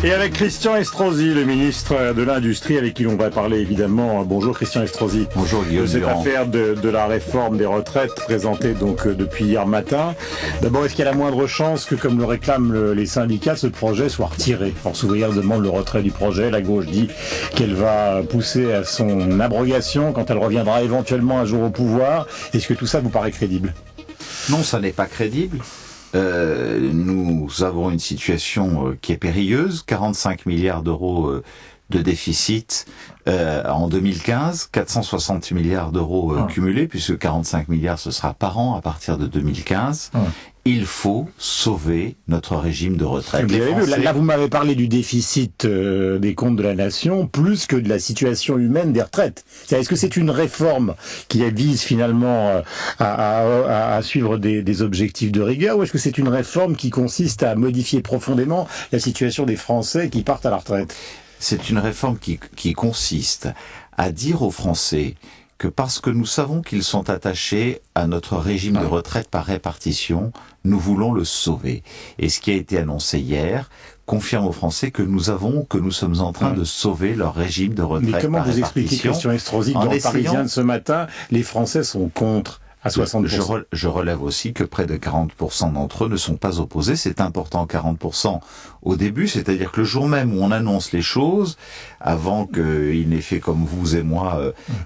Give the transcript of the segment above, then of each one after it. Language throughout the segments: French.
Et avec Christian Estrosi, le ministre de l'Industrie, avec qui l'on va parler évidemment. Bonjour Christian Estrosi. Bonjour Guillaume. Cette affaire de la réforme des retraites présentée donc depuis hier matin. D'abord, est-ce qu'il y a la moindre chance que, comme le réclament les syndicats, ce projet soit retiré? Force ouvrière demande le retrait du projet. La gauche dit qu'elle va pousser à son abrogation quand elle reviendra éventuellement un jour au pouvoir. Est-ce que tout ça vous paraît crédible? Non, ça n'est pas crédible. Nous avons une situation qui est périlleuse, 45 milliards d'euros de déficit en 2015, 460 milliards d'euros cumulés, puisque 45 milliards ce sera par an à partir de 2015. Il faut sauver notre régime de retraite. Là, vous m'avez parlé du déficit des comptes de la nation, plus que de la situation humaine des retraites. Est-ce que c'est une réforme qui vise finalement à suivre des objectifs de rigueur, ou est-ce que c'est une réforme qui consiste à modifier profondément la situation des Français qui partent à la retraite? C'est une réforme qui consiste à dire aux Français que parce que nous savons qu'ils sont attachés à notre régime de retraite par répartition, nous voulons le sauver. Et ce qui a été annoncé hier confirme aux Français que nous sommes en train de sauver leur régime de retraite par répartition. Mais comment vous expliquez, Christian Estrosi, que dans le Parisien de ce matin, les Français sont contre à 60%. Je relève aussi que près de 40% d'entre eux ne sont pas opposés. C'est important, 40% au début, c'est-à-dire que le jour même où on annonce les choses, avant qu'il n'ait fait comme vous et moi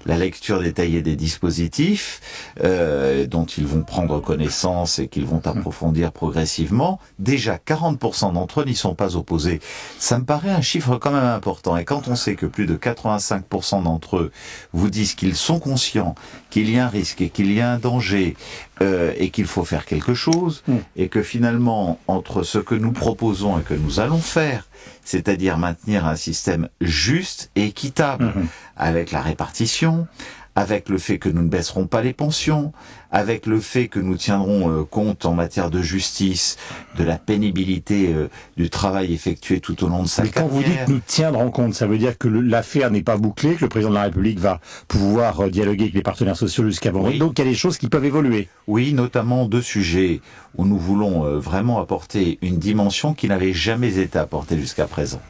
la lecture détaillée des dispositifs dont ils vont prendre connaissance et qu'ils vont approfondir progressivement, déjà 40% d'entre eux n'y sont pas opposés. Ça me paraît un chiffre quand même important. Et quand on sait que plus de 85% d'entre eux vous disent qu'ils sont conscients qu'il y a un risque et qu'il y a un danger et qu'il faut faire quelque chose, et que finalement, entre ce que nous proposons et que nous allons faire, c'est-à-dire maintenir un système juste et équitable, avec la répartition, avec le fait que nous ne baisserons pas les pensions, avec le fait que nous tiendrons compte en matière de justice de la pénibilité du travail effectué tout au long de sa carrière. Mais quand vous dites nous tiendrons compte, ça veut dire que l'affaire n'est pas bouclée, que le président de la République va pouvoir dialoguer avec les partenaires sociaux jusqu'à vendredi. Donc il y a des choses qui peuvent évoluer. Oui, notamment deux sujets où nous voulons vraiment apporter une dimension qui n'avait jamais été apportée jusqu'à présent.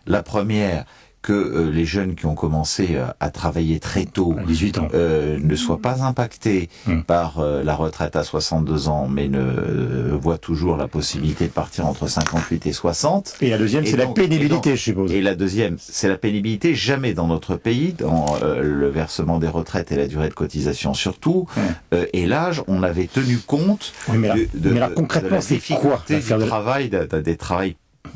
La première, que les jeunes qui ont commencé à travailler très tôt 18 ans. Ne soient pas impactés par la retraite à 62 ans, mais ne voient toujours la possibilité de partir entre 58 et 60. Et la deuxième, c'est la pénibilité, je suppose. Et la deuxième, c'est la pénibilité. Jamais dans notre pays, dans le versement des retraites et la durée de cotisation surtout, et l'âge, on avait tenu compte de la difficulté du travail,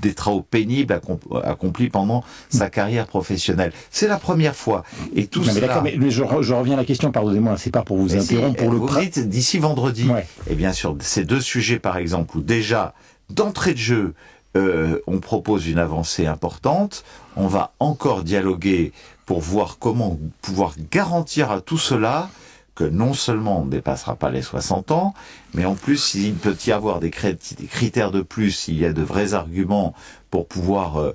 des travaux pénibles accomplis pendant sa carrière professionnelle. C'est la première fois. Et tout cela... Mais je reviens à la question, pardonnez-moi, c'est pas pour vous interrompre. Vous dites d'ici vendredi. Et bien sûr, ces deux sujets, par exemple, où déjà, d'entrée de jeu, on propose une avancée importante, on va encore dialoguer pour voir comment pouvoir garantir à tout cela que non seulement on ne dépassera pas les 60 ans, mais en plus, il peut y avoir des critères de plus, il y a de vrais arguments pour pouvoir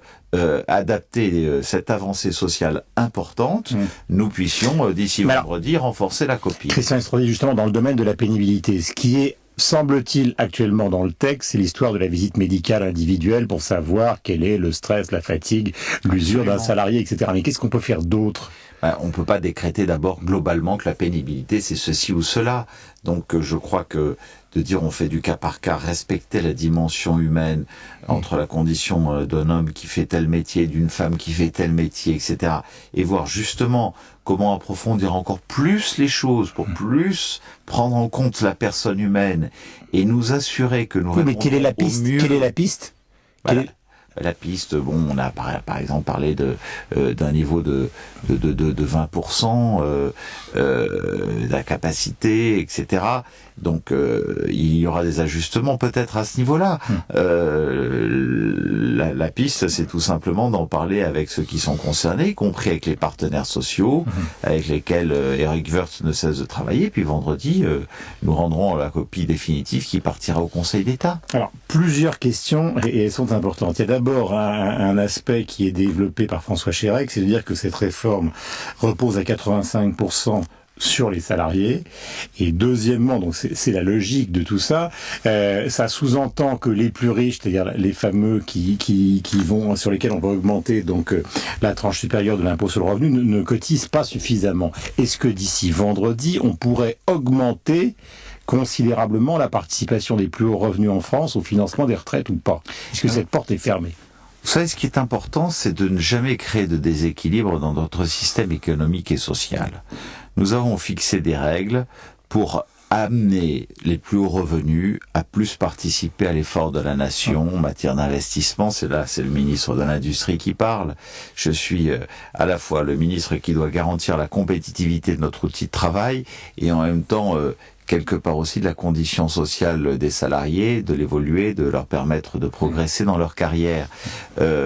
adapter cette avancée sociale importante, nous puissions, d'ici vendredi, renforcer la copie. Christian Estrosi, justement, dans le domaine de la pénibilité, ce qui est semble-t-il actuellement dans le texte, c'est l'histoire de la visite médicale individuelle pour savoir quel est le stress, la fatigue, l'usure d'un salarié, etc. Mais qu'est-ce qu'on peut faire d'autre? On ne peut pas décréter d'abord globalement que la pénibilité c'est ceci ou cela. Donc je crois que de dire on fait du cas par cas, respecter la dimension humaine entre la condition d'un homme qui fait tel métier, d'une femme qui fait tel métier, etc. Et voir justement comment approfondir encore plus les choses pour plus prendre en compte la personne humaine et nous assurer que nous répondons mais quelle est la piste? Au mieux. Quelle est la piste? La piste, on a par exemple parlé d'un niveau de 20% de la capacité, etc. Donc il y aura des ajustements peut-être à ce niveau-là. La piste, c'est tout simplement d'en parler avec ceux qui sont concernés, y compris avec les partenaires sociaux, avec lesquels Éric Woerth ne cesse de travailler. Puis vendredi, nous rendrons la copie définitive qui partira au Conseil d'État. Alors, plusieurs questions, et elles sont importantes. Il y a d'abord un aspect qui est développé par François Chérèque, c'est de dire que cette réforme repose à 85% sur les salariés. Et deuxièmement, donc c'est la logique de tout ça, ça sous-entend que les plus riches, c'est-à-dire les fameux qui vont, sur lesquels on va augmenter donc la tranche supérieure de l'impôt sur le revenu, ne cotisent pas suffisamment. Est-ce que d'ici vendredi, on pourrait augmenter considérablement la participation des plus hauts revenus en France au financement des retraites ou pas? Est-ce que cette porte est fermée? Vous savez, ce qui est important, c'est de ne jamais créer de déséquilibre dans notre système économique et social. Nous avons fixé des règles pour amener les plus hauts revenus à plus participer à l'effort de la nation en matière d'investissement. C'est le ministre de l'Industrie qui parle. Je suis à la fois le ministre qui doit garantir la compétitivité de notre outil de travail et en même temps quelque part aussi de la condition sociale des salariés, de l'évoluer, de leur permettre de progresser dans leur carrière.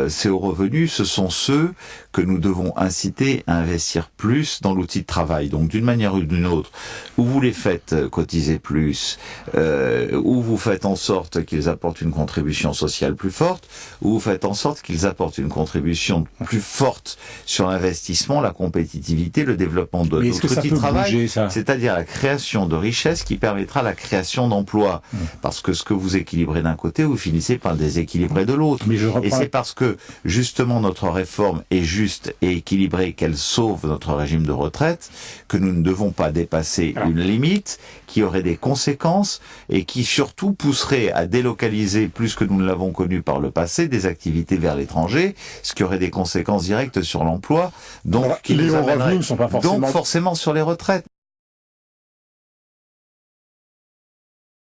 Ces hauts revenus, ce sont ceux que nous devons inciter à investir plus dans l'outil de travail. Donc d'une manière ou d'une autre, ou vous les faites cotiser plus, ou vous faites en sorte qu'ils apportent une contribution sociale plus forte, ou vous faites en sorte qu'ils apportent une contribution plus forte sur l'investissement, la compétitivité, le développement de notre outil de travail, c'est-à-dire la création de richesses qui permettra la création d'emplois. Parce que ce que vous équilibrez d'un côté, vous finissez par le déséquilibrer de l'autre. Et c'est parce que, justement, notre réforme est juste et équilibrée, qu'elle sauve notre régime de retraite, que nous ne devons pas dépasser une limite qui aurait des conséquences et qui, surtout, pousserait à délocaliser, plus que nous ne l'avons connu par le passé, des activités vers l'étranger, ce qui aurait des conséquences directes sur l'emploi, donc qui les nous hauts amènerait revenus ne sont pas forcément... donc forcément sur les retraites.